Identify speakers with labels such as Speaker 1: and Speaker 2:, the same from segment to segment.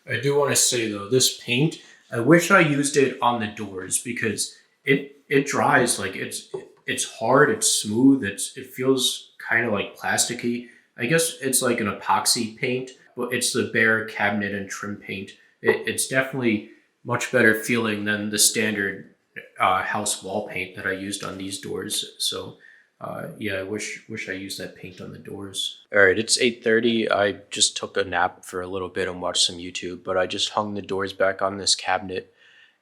Speaker 1: I do want to say though, this paint, I wish I used it on the doors because it dries like it's hard, it's smooth, it feels kind of like plasticky. I guess it's like an epoxy paint, but it's the bare cabinet and trim paint. It's definitely much better feeling than the standard house wall paint that I used on these doors. So yeah, I wish I used that paint on the doors. All right, it's 8:30. I just took a nap for a little bit and watched some YouTube, but I just hung the doors back on this cabinet,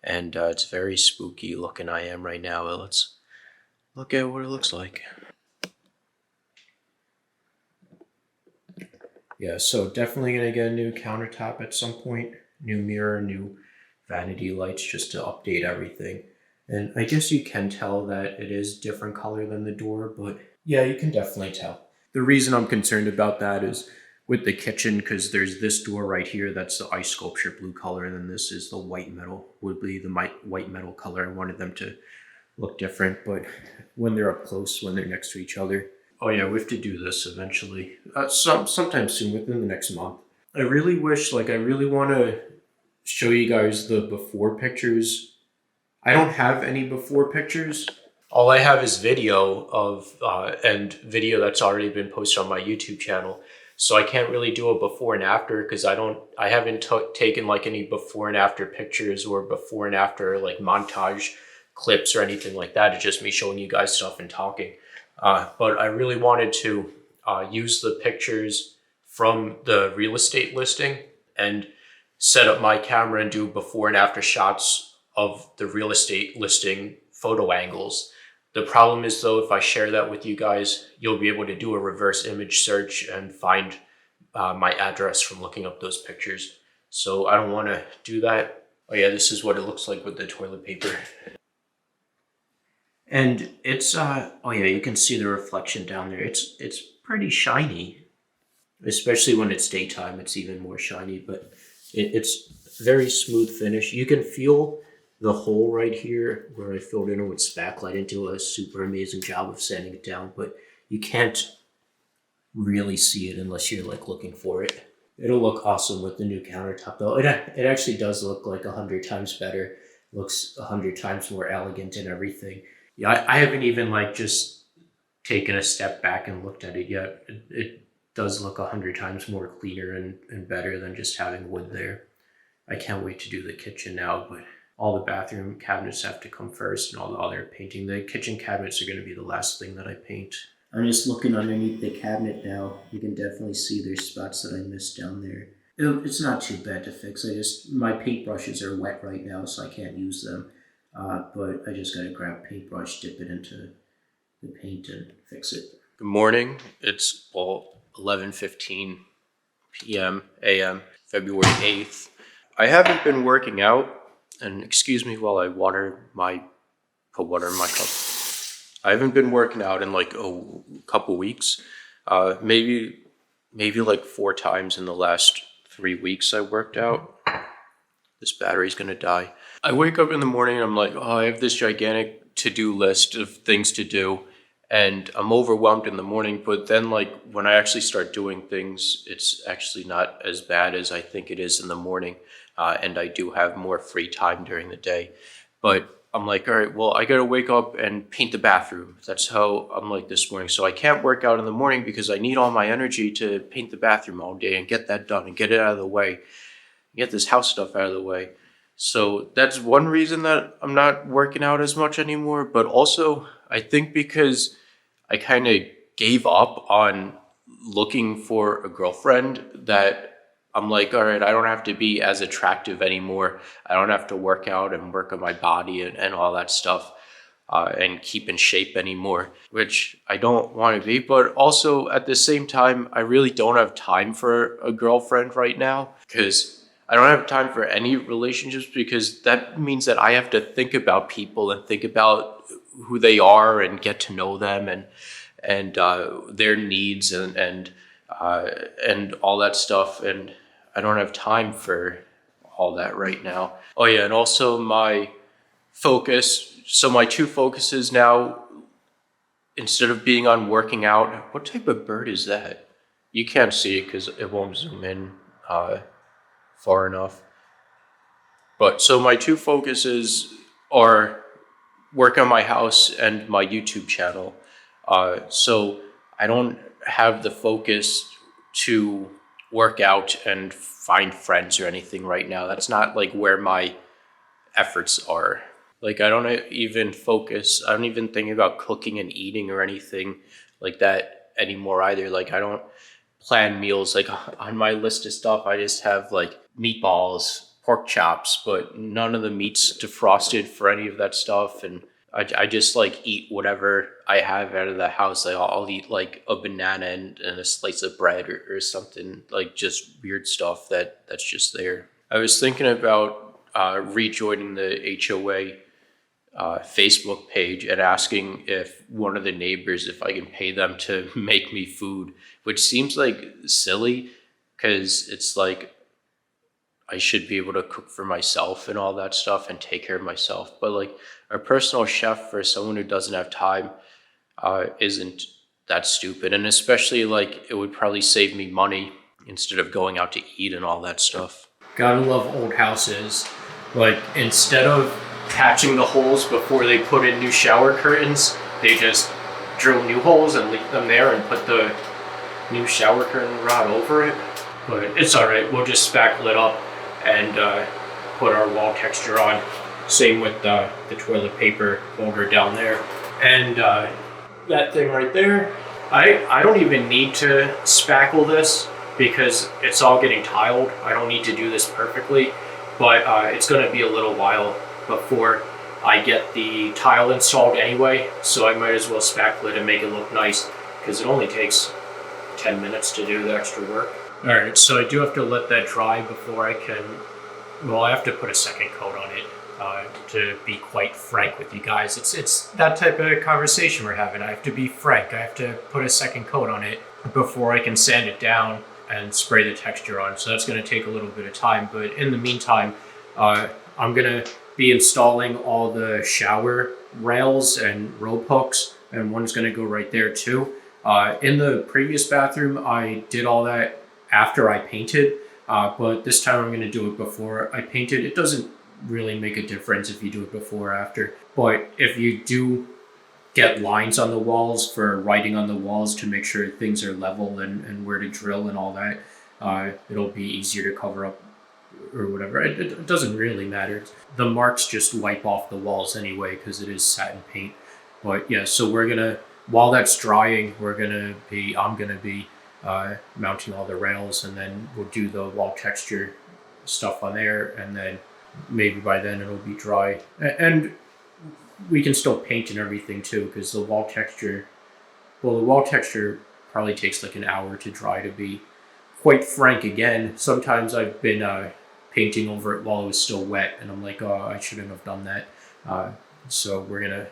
Speaker 1: and it's very spooky looking. I am right now. Let's look at what it looks like. Yeah, so definitely gonna get a new countertop at some point, new mirror, new vanity lights just to update everything. And I guess you can tell that it is different color than the door, but yeah, you can definitely tell. The reason I'm concerned about that is with the kitchen, because there's this door right here that's the ice sculpture blue color, and then this is the white metal, would be the white metal color. I wanted them to look different, but when they're up close, when they're next to each other. Oh yeah, we have to do this eventually. Sometime soon, within the next month. I really wish, like, I really want to show you guys the before pictures. I don't have any before pictures. All I have is video of and video that's already been posted on my YouTube channel. So I can't really do a before and after because I haven't taken like any before and after pictures or before and after like montage clips or anything like that. It's just me showing you guys stuff and talking. But I really wanted to use the pictures from the real estate listing and set up my camera and do before and after shots of the real estate listing photo angles. The problem is though, if I share that with you guys, you'll be able to do a reverse image search and find my address from looking up those pictures. So I don't want to do that. Oh yeah, this is what it looks like with the toilet paper. And it's oh yeah, you can see the reflection down there. It's pretty shiny, especially when it's daytime. It's even more shiny, but it's very smooth finish. You can feel the hole right here where I filled in with spackle. I didn't do a super amazing job of sanding it down, but you can't really see it unless you're like looking for it. It'll look awesome with the new countertop though. It actually does look like 100 times better. Looks 100 times more elegant and everything. Yeah, I haven't even like just taken a step back and looked at it yet. It does look 100 times more cleaner and better than just having wood there. I can't wait to do the kitchen now, but all the bathroom cabinets have to come first and all the other painting. The kitchen cabinets are going to be the last thing that I paint. I'm just looking underneath the cabinet now. You can definitely see there's spots that I missed down there. It's not too bad to fix. My paintbrushes are wet right now, so I can't use them. But I just gotta grab a paintbrush, dip it into the paint, and fix it. Good morning. It's 11:15 p.m. a.m. February 8th. I haven't been working out, and excuse me while I put water in my cup. I haven't been working out in like a couple weeks. Maybe like 4 times in the last 3 weeks I worked out. This battery's gonna die. I wake up in the morning and I'm like, oh, I have this gigantic to-do list of things to do, and I'm overwhelmed in the morning, but then like when I actually start doing things, it's actually not as bad as I think it is in the morning, and I do have more free time during the day. But I'm like, all right, well, I gotta wake up and paint the bathroom. That's how I'm like this morning. So I can't work out in the morning because I need all my energy to paint the bathroom all day and get that done and get it out of the way, get this house stuff out of the way. So that's one reason that I'm not working out as much anymore. But also, I think because I kind of gave up on looking for a girlfriend, that I'm like, all right, I don't have to be as attractive anymore. I don't have to work out and work on my body and all that stuff and keep in shape anymore, which I don't want to be. But also at the same time, I really don't have time for a girlfriend right now because I don't have time for any relationships, because that means that I have to think about people and think about who they are and get to know them and their needs and all that stuff. And I don't have time for all that right now. Oh yeah, and also my focus. So my 2 focuses now, instead of being on working out, what type of bird is that? You can't see it because it won't zoom in far enough. But so my two focuses are work on my house and my YouTube channel. So I don't have the focus to work out and find friends or anything right now. That's not like where my efforts are. Like I don't even focus, I don't even think about cooking and eating or anything like that anymore either. Like I don't plan meals. Like on my list of stuff, I just have like meatballs, pork chops, but none of the meat's defrosted for any of that stuff. And I just like eat whatever I have out of the house. Like I'll eat like a banana and a slice of bread or something, like just weird stuff that's just there. I was thinking about rejoining the HOA Facebook page and asking if one of the neighbors, if I can pay them to make me food, which seems like silly because it's like I should be able to cook for myself and all that stuff and take care of myself. But like a personal chef for someone who doesn't have time isn't that stupid. And especially like it would probably save me money instead of going out to eat and all that stuff. Gotta love old houses. Like instead of patching the holes before they put in new shower curtains, they just drill new holes and leave them there and put the new shower curtain rod over it. But it's alright, we'll just spackle it up and put our wall texture on. Same with the toilet paper holder down there. And that thing right there, I don't even need to spackle this because it's all getting tiled. I don't need to do this perfectly, but it's going to be a little while before I get the tile installed anyway, so I might as well spackle it and make it look nice because it only takes 10 minutes to do the extra work. Alright, so I do have to let that dry before I can, well, I have to put a second coat on it. To be quite frank with you guys, it's that type of conversation we're having. I have to be frank. I have to put a second coat on it before I can sand it down and spray the texture on. So that's going to take a little bit of time. But in the meantime, I'm going to be installing all the shower rails and rope hooks, and one's going to go right there too. In the previous bathroom, I did all that after I painted, but this time I'm going to do it before I painted. It doesn't really make a difference if you do it before or after, but if you do get lines on the walls for writing on the walls to make sure things are level and where to drill and all that, it'll be easier to cover up or whatever. It doesn't really matter. The marks just wipe off the walls anyway because it is satin paint. But yeah, so we're gonna, while that's drying, I'm gonna be mounting all the rails, and then we'll do the wall texture stuff on there, and then maybe by then it'll be dry, and we can still paint and everything too, because the wall texture probably takes like an hour to dry. To be quite frank, again, sometimes I've been painting over it while it was still wet, and I'm like, oh, I shouldn't have done that. So we're gonna,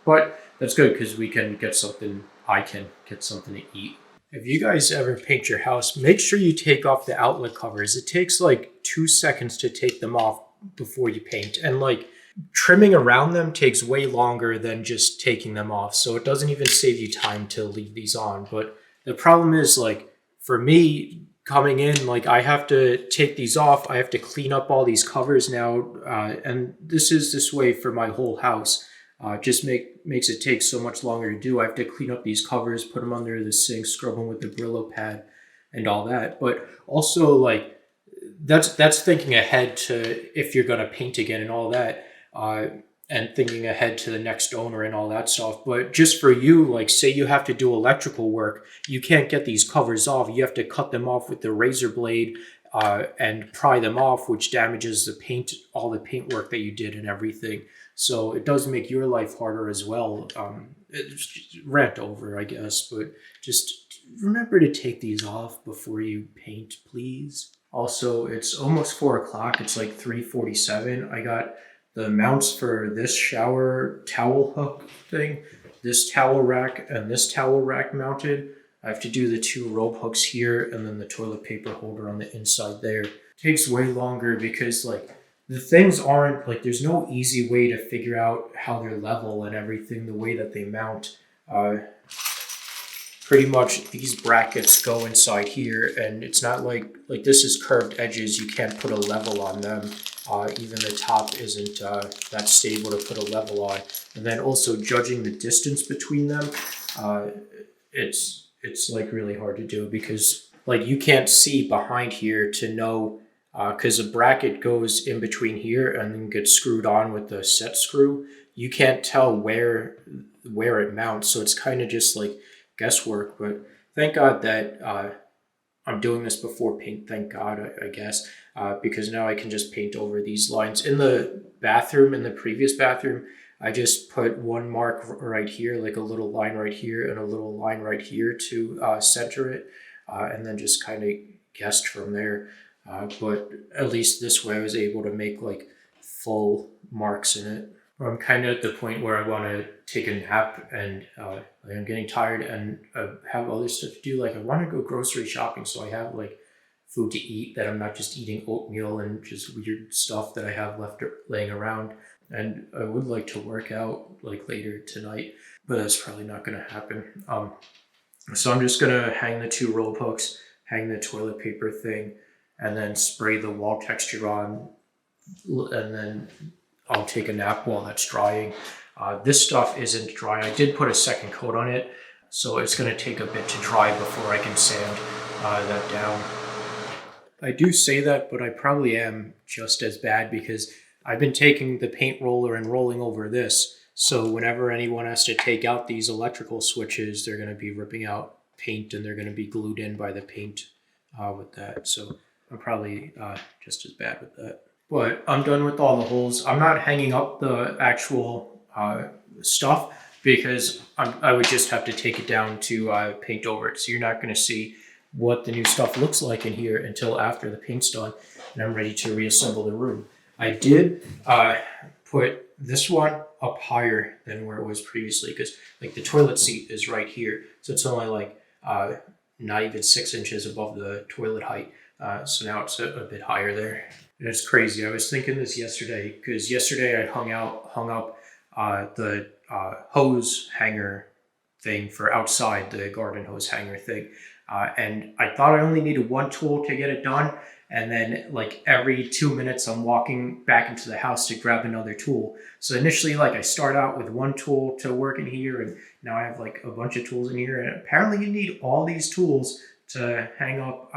Speaker 1: but that's good because we can get something, I can get something to eat. If you guys ever paint your house, make sure you take off the outlet covers. It takes like 2 seconds to take them off before you paint, and like trimming around them takes way longer than just taking them off, so it doesn't even save you time to leave these on. But the problem is, like, for me coming in, like, I have to take these off, I have to clean up all these covers now, and this way for my whole house. Just makes it take so much longer to do. I have to clean up these covers, put them under the sink, scrub them with the Brillo pad and all that. But also, like, that's thinking ahead to if you're going to paint again and all that, and thinking ahead to the next owner and all that stuff. But just for you, like, say you have to do electrical work, you can't get these covers off. You have to cut them off with the razor blade and pry them off, which damages the paint, all the paint work that you did and everything. So it does make your life harder as well. Rant over, I guess, but just remember to take these off before you paint, please. Also, it's almost 4 o'clock. It's like 3:47. I got the mounts for this shower towel hook thing, this towel rack, and this towel rack mounted. I have to do the 2 rope hooks here and then the toilet paper holder on the inside there. It takes way longer because, like, the things aren't, like, there's no easy way to figure out how they're level and everything, the way that they mount. pretty much these brackets go inside here, and it's not like this is curved edges. You can't put a level on them. Even the top isn't that stable to put a level on. And then also judging the distance between them, it's like really hard to do because like you can't see behind here to know, because a bracket goes in between here and then gets screwed on with the set screw. You can't tell where it mounts, so it's kind of just like guesswork. But thank God that I'm doing this before paint. Thank God, I guess, because now I can just paint over these lines. In the bathroom, in the previous bathroom, I just put one mark right here, like a little line right here and a little line right here to center it, and then just kind of guessed from there. But at least this way I was able to make like full marks in it. I'm kind of at the point where I want to take a nap, and I'm getting tired and have other stuff to do. Like I want to go grocery shopping so I have like food to eat, that I'm not just eating oatmeal and just weird stuff that I have left laying around. And I would like to work out like later tonight, but that's probably not going to happen. So I'm just going to hang the 2 roll hooks, hang the toilet paper thing, and then spray the wall texture on, and then I'll take a nap while that's drying. This stuff isn't dry. I did put a second coat on it, so it's going to take a bit to dry before I can sand that down. I do say that, but I probably am just as bad because I've been taking the paint roller and rolling over this. So whenever anyone has to take out these electrical switches, they're going to be ripping out paint and they're going to be glued in by the paint with that. So I'm probably just as bad with that. But I'm done with all the holes. I'm not hanging up the actual stuff because I would just have to take it down to paint over it. So you're not going to see what the new stuff looks like in here until after the paint's done and I'm ready to reassemble the room. I did put this one up higher than where it was previously because like the toilet seat is right here. So it's only like not even 6 inches above the toilet height. So now it's a bit higher there. And it's crazy. I was thinking this yesterday because yesterday I hung up the hose hanger thing for outside, the garden hose hanger thing. And I thought I only needed 1 tool to get it done. And then like every 2 minutes, I'm walking back into the house to grab another tool. So initially, like I start out with 1 tool to work in here, and now I have like a bunch of tools in here. And apparently you need all these tools to hang up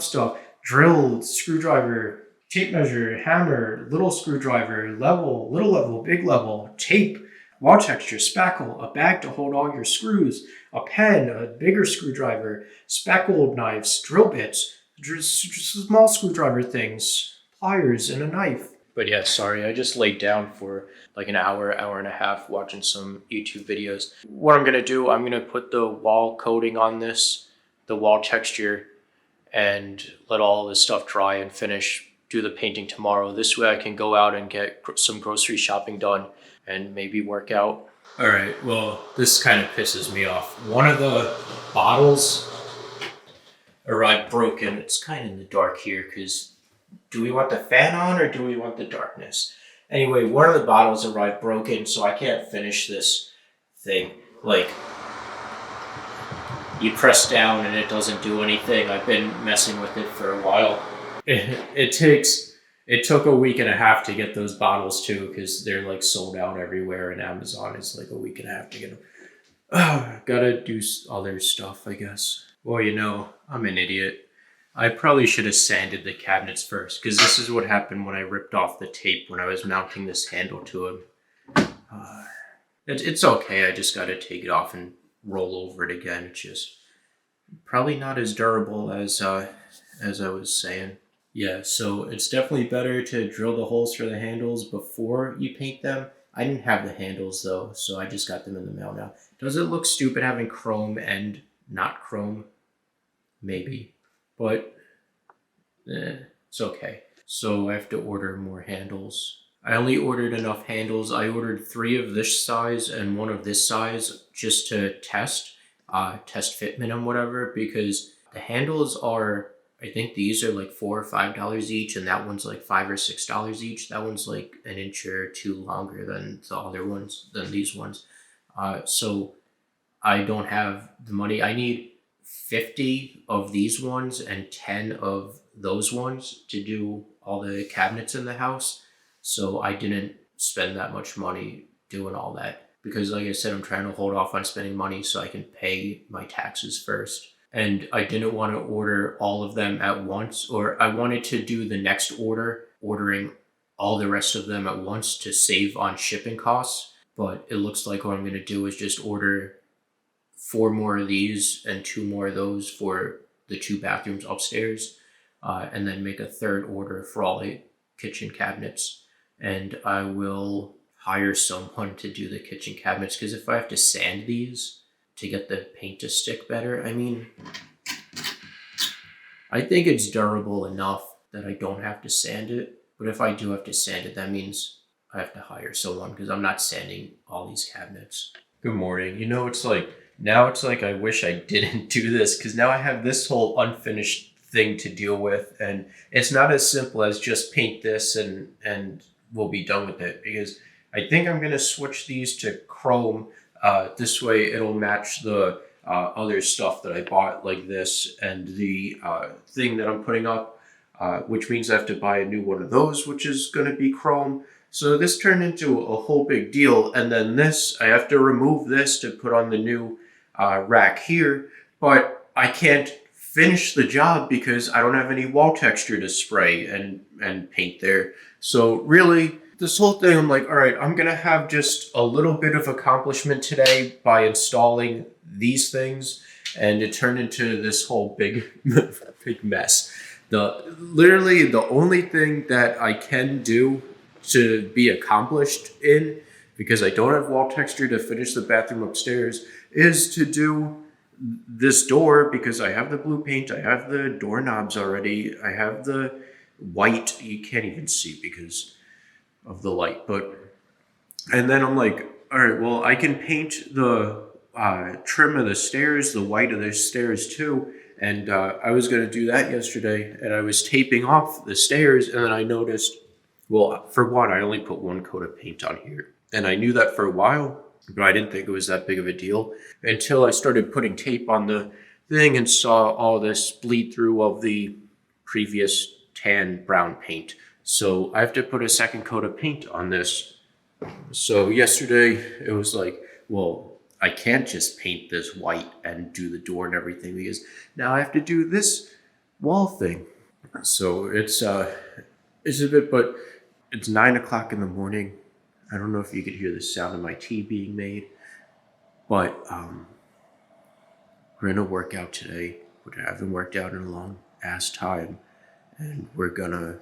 Speaker 1: stuff. Drill, screwdriver, tape measure, hammer, little screwdriver, level, little level, big level, tape, wall texture, spackle, a bag to hold all your screws, a pen, a bigger screwdriver, spackle knives, drill bits, small screwdriver things, pliers, and a knife. But yeah, sorry, I just laid down for like an hour and a half watching some YouTube videos. What I'm going to do, I'm going to put the wall coating on this, the wall texture, and let all this stuff dry and do the painting tomorrow. This way I can go out and get some grocery shopping done and maybe work out. All right, well, this kind of pisses me off. One of the bottles arrived broken. It's kind of in the dark here because do we want the fan on or do we want the darkness? Anyway, one of the bottles arrived broken, so I can't finish this thing. Like, you press down and it doesn't do anything. I've been messing with it for a while. It took a week and a half to get those bottles too, because they're like sold out everywhere, and Amazon is like a week and a half to get them. Gotta do other stuff, I guess. Well, you know, I'm an idiot. I probably should have sanded the cabinets first, because this is what happened when I ripped off the tape when I was mounting this handle to them. It's okay, I just gotta take it off and roll over it again. It's just probably not as durable as I was saying. Yeah, so it's definitely better to drill the holes for the handles before you paint them. I didn't have the handles though, so I just got them in the mail now. Does it look stupid having chrome and not chrome? Maybe, but it's okay. So I have to order more handles. I only ordered enough handles. I ordered 3 of this size and 1 of this size just to test fitment and whatever, because the handles are, I think these are like $4 or $5 each, and that one's like $5 or $6 each. That one's like an inch or 2 longer than the other ones, than these ones. So I don't have the money. I need 50 of these ones and 10 of those ones to do all the cabinets in the house. So I didn't spend that much money doing all that because, like I said, I'm trying to hold off on spending money so I can pay my taxes first. And I didn't want to order all of them at once, or I wanted to do the next order, ordering all the rest of them at once to save on shipping costs. But it looks like what I'm going to do is just order 4 more of these and 2 more of those for the 2 bathrooms upstairs, and then make a third order for all the kitchen cabinets. And I will hire someone to do the kitchen cabinets because if I have to sand these to get the paint to stick better, I mean, I think it's durable enough that I don't have to sand it. But if I do have to sand it, that means I have to hire someone because I'm not sanding all these cabinets. Good morning. Now it's like I wish I didn't do this because now I have this whole unfinished thing to deal with, and it's not as simple as just paint this and we'll be done with it, because I think I'm gonna switch these to chrome. This way it'll match the other stuff that I bought, like this and the thing that I'm putting up, which means I have to buy a new one of those, which is gonna be chrome. So this turned into a whole big deal, and then this, I have to remove this to put on the new rack here, but I can't finish the job because I don't have any wall texture to spray and paint there. So really, this whole thing, I'm like, all right, I'm gonna have just a little bit of accomplishment today by installing these things, and it turned into this whole big big mess. Literally the only thing that I can do to be accomplished in, because I don't have wall texture to finish the bathroom upstairs, is to do this door, because I have the blue paint, I have the doorknobs already, I have the white, you can't even see because of the light, and then I'm like, all right, well, I can paint the trim of the stairs, the white of the stairs too, and I was going to do that yesterday, and I was taping off the stairs, and then I noticed, well, for one, I only put 1 coat of paint on here. And I knew that for a while, but I didn't think it was that big of a deal until I started putting tape on the thing and saw all this bleed through of the previous tan brown paint. So I have to put a 2nd coat of paint on this. So yesterday it was like, well, I can't just paint this white and do the door and everything because now I have to do this wall thing. So it's a bit, but it's 9 o'clock in the morning. I don't know if you could hear the sound of my tea being made, but we're gonna work out today, which I haven't worked out in a long ass time, and we're gonna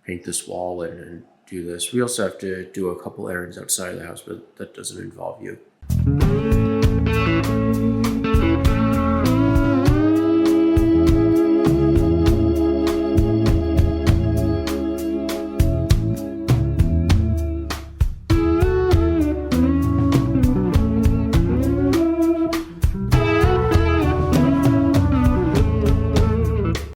Speaker 1: paint this wall and do this. We also have to do a couple errands outside of the house, but that doesn't involve you.